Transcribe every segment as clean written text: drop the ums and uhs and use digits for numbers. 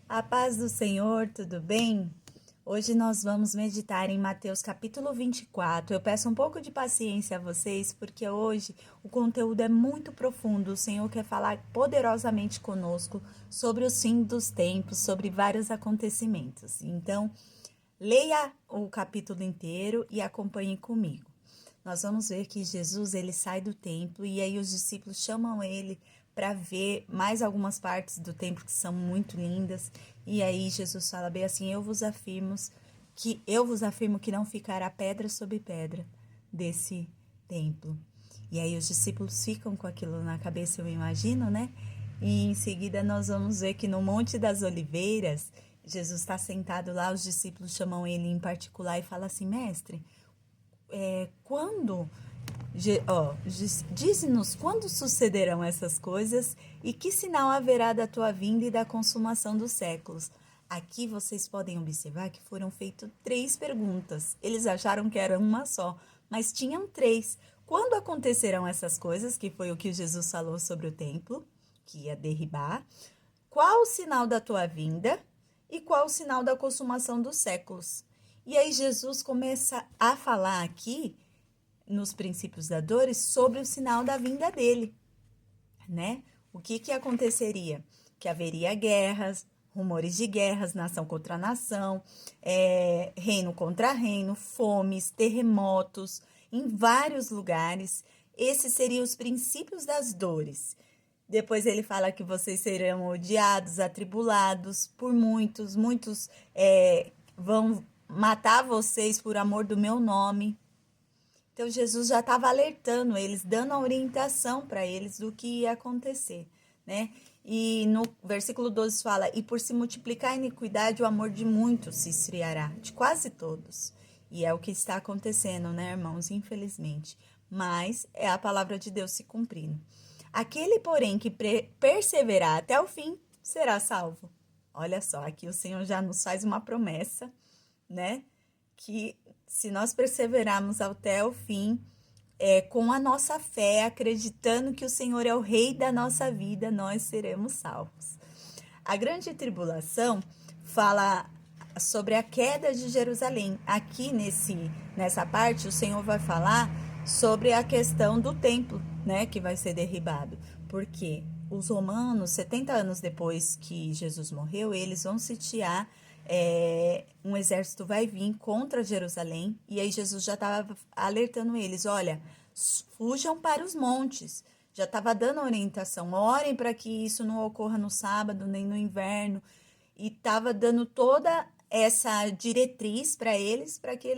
A paz do Senhor, tudo bem? Hoje nós vamos meditar em Mateus capítulo 24. Eu peço um pouco de paciência a vocês, porque hoje o conteúdo é muito profundo. O Senhor quer falar poderosamente conosco sobre o fim dos tempos, sobre vários acontecimentos. Então, leia o capítulo inteiro e acompanhe comigo. Nós vamos ver que Jesus ele sai do templo e aí os discípulos chamam ele para ver mais algumas partes do templo que são muito lindas. E aí Jesus fala bem assim: eu vos afirmo que não ficará pedra sobre pedra desse templo. E aí os discípulos ficam com aquilo na cabeça, eu imagino, né? E em seguida nós vamos ver que no Monte das Oliveiras, Jesus está sentado lá, os discípulos chamam ele em particular e falam assim: mestre, quando, dize-nos quando sucederão essas coisas e que sinal haverá da tua vinda e da consumação dos séculos. Aqui vocês podem observar que foram feitas 3 perguntas. Eles acharam que era uma só, mas tinham 3. Quando acontecerão essas coisas, que foi o que Jesus falou sobre o templo, que ia derribar? Qual o sinal da tua vinda e qual o sinal da consumação dos séculos? E aí Jesus começa a falar aqui, nos princípios da dor, sobre o sinal da vinda dele, né? O que aconteceria? Que haveria guerras, rumores de guerras, nação contra nação, reino contra reino, fomes, terremotos, em vários lugares. Esses seriam os princípios das dores. Depois ele fala que vocês serão odiados, atribulados por muitos, vão matar vocês por amor do meu nome. Então Jesus já estava alertando eles, dando a orientação para eles do que ia acontecer, né? E no versículo 12 fala: e por se multiplicar a iniquidade, o amor de muitos se esfriará, de quase todos. E é o que está acontecendo, né, irmãos? Infelizmente. Mas é a palavra de Deus se cumprindo. Aquele, porém, que perseverar até o fim, será salvo. Olha só, aqui o Senhor já nos faz uma promessa, né? Que se nós perseverarmos até o fim, com a nossa fé, acreditando que o Senhor é o Rei da nossa vida, nós seremos salvos. A grande tribulação fala sobre a queda de Jerusalém. Aqui nessa parte, o Senhor vai falar sobre a questão do templo, né, que vai ser derribado. Porque os romanos, 70 anos depois que Jesus morreu, eles vão sitiar, um exército vai vir contra Jerusalém, e aí Jesus já estava alertando eles: olha, fujam para os montes. Já estava dando orientação: orem para que isso não ocorra no sábado nem no inverno, e estava dando toda essa diretriz para que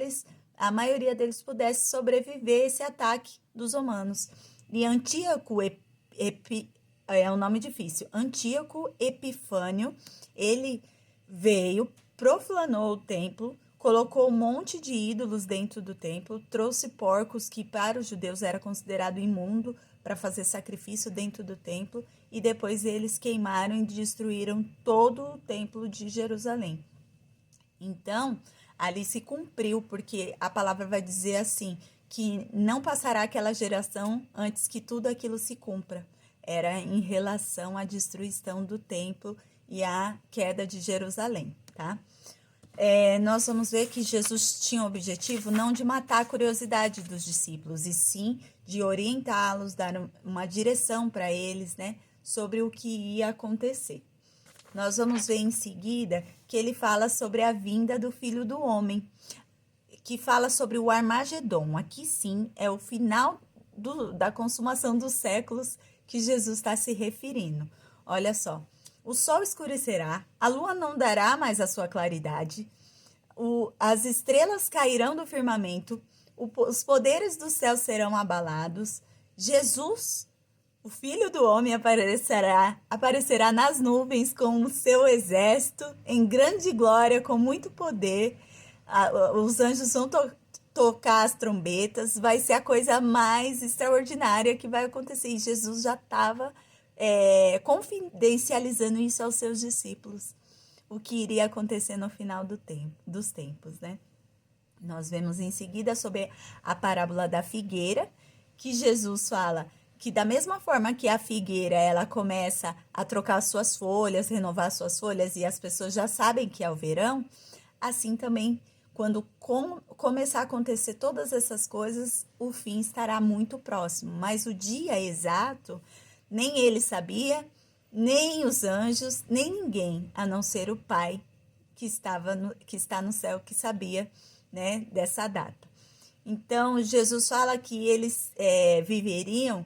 a maioria deles pudesse sobreviver a esse ataque dos romanos. E Antíoco é um nome difícil. Antíoco Epifânio, ele veio, profanou o templo, colocou um monte de ídolos dentro do templo, trouxe porcos que para os judeus era considerado imundo para fazer sacrifício dentro do templo, e depois eles queimaram e destruíram todo o templo de Jerusalém. Então, ali se cumpriu, porque a palavra vai dizer assim, que não passará aquela geração antes que tudo aquilo se cumpra. Era em relação à destruição do templo e à queda de Jerusalém, tá? Nós vamos ver que Jesus tinha o objetivo não de matar a curiosidade dos discípulos, e sim de orientá-los, dar uma direção para eles, né, sobre o que ia acontecer. Nós vamos ver em seguida que ele fala sobre a vinda do Filho do Homem, que fala sobre o Armagedon. Aqui sim é o final da consumação dos séculos que Jesus está se referindo. Olha só: o sol escurecerá, a lua não dará mais a sua claridade, as estrelas cairão do firmamento, os poderes do céu serão abalados. Jesus, o Filho do Homem, aparecerá nas nuvens com o seu exército em grande glória, com muito poder. Os anjos vão tocar as trombetas, vai ser a coisa mais extraordinária que vai acontecer. E Jesus já estava confidencializando isso aos seus discípulos, o que iria acontecer no final dos tempos, né? Nós vemos em seguida sobre a parábola da figueira, que Jesus fala que da mesma forma que a figueira ela começa a trocar suas folhas, renovar suas folhas e as pessoas já sabem que é o verão, assim também quando começar a acontecer todas essas coisas, o fim estará muito próximo. Mas o dia exato, nem ele sabia, nem os anjos, nem ninguém, a não ser o Pai que está no céu, que sabia, né, dessa data. Então, Jesus fala que eles viveriam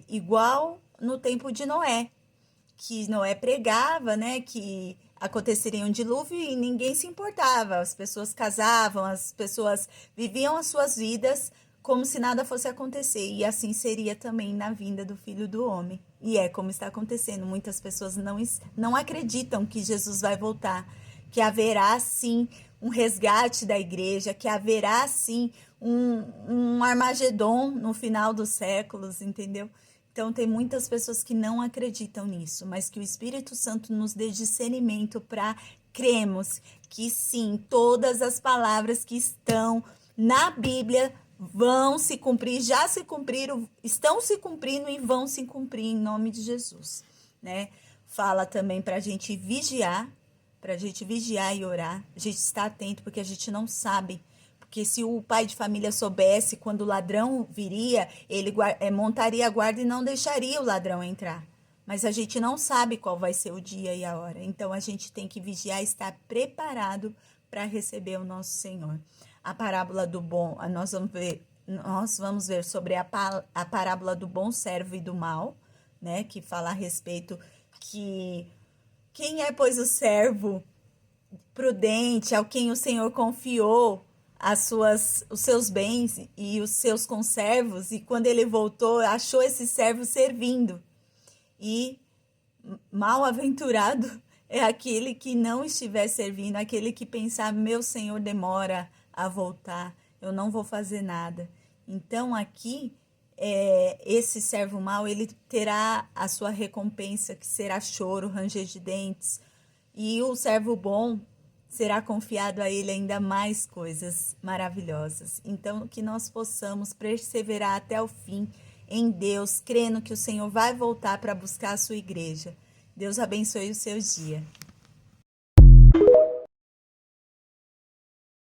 igual no tempo de Noé, que Noé pregava, né, que aconteceria um dilúvio e ninguém se importava. As pessoas casavam, as pessoas viviam as suas vidas como se nada fosse acontecer. E assim seria também na vinda do Filho do Homem. E é como está acontecendo. Muitas pessoas não acreditam que Jesus vai voltar, que haverá sim um resgate da igreja, que haverá sim um Armagedon no final dos séculos, entendeu? Então, tem muitas pessoas que não acreditam nisso, mas que o Espírito Santo nos dê discernimento para cremos que sim, todas as palavras que estão na Bíblia vão se cumprir, já se cumpriram, estão se cumprindo e vão se cumprir em nome de Jesus, né? Fala também para a gente vigiar e orar, a gente está atento, porque a gente não sabe. Porque se o pai de família soubesse quando o ladrão viria, ele montaria a guarda e não deixaria o ladrão entrar. Mas a gente não sabe qual vai ser o dia e a hora. Então a gente tem que vigiar e estar preparado para receber o nosso Senhor. A parábola do bom, nós vamos ver sobre a parábola do bom servo e do mal, né? Que fala a respeito que quem é, pois, o servo prudente, ao quem o Senhor confiou os seus bens e os seus conservos, e quando ele voltou, achou esse servo servindo. E mal-aventurado é aquele que não estiver servindo, aquele que pensar, meu Senhor demora a voltar, eu não vou fazer nada. Então aqui, esse servo mau, ele terá a sua recompensa, que será choro, ranger de dentes, e o servo bom será confiado a ele ainda mais coisas maravilhosas. Então, que nós possamos perseverar até o fim em Deus, crendo que o Senhor vai voltar para buscar a sua igreja. Deus abençoe o seu dia.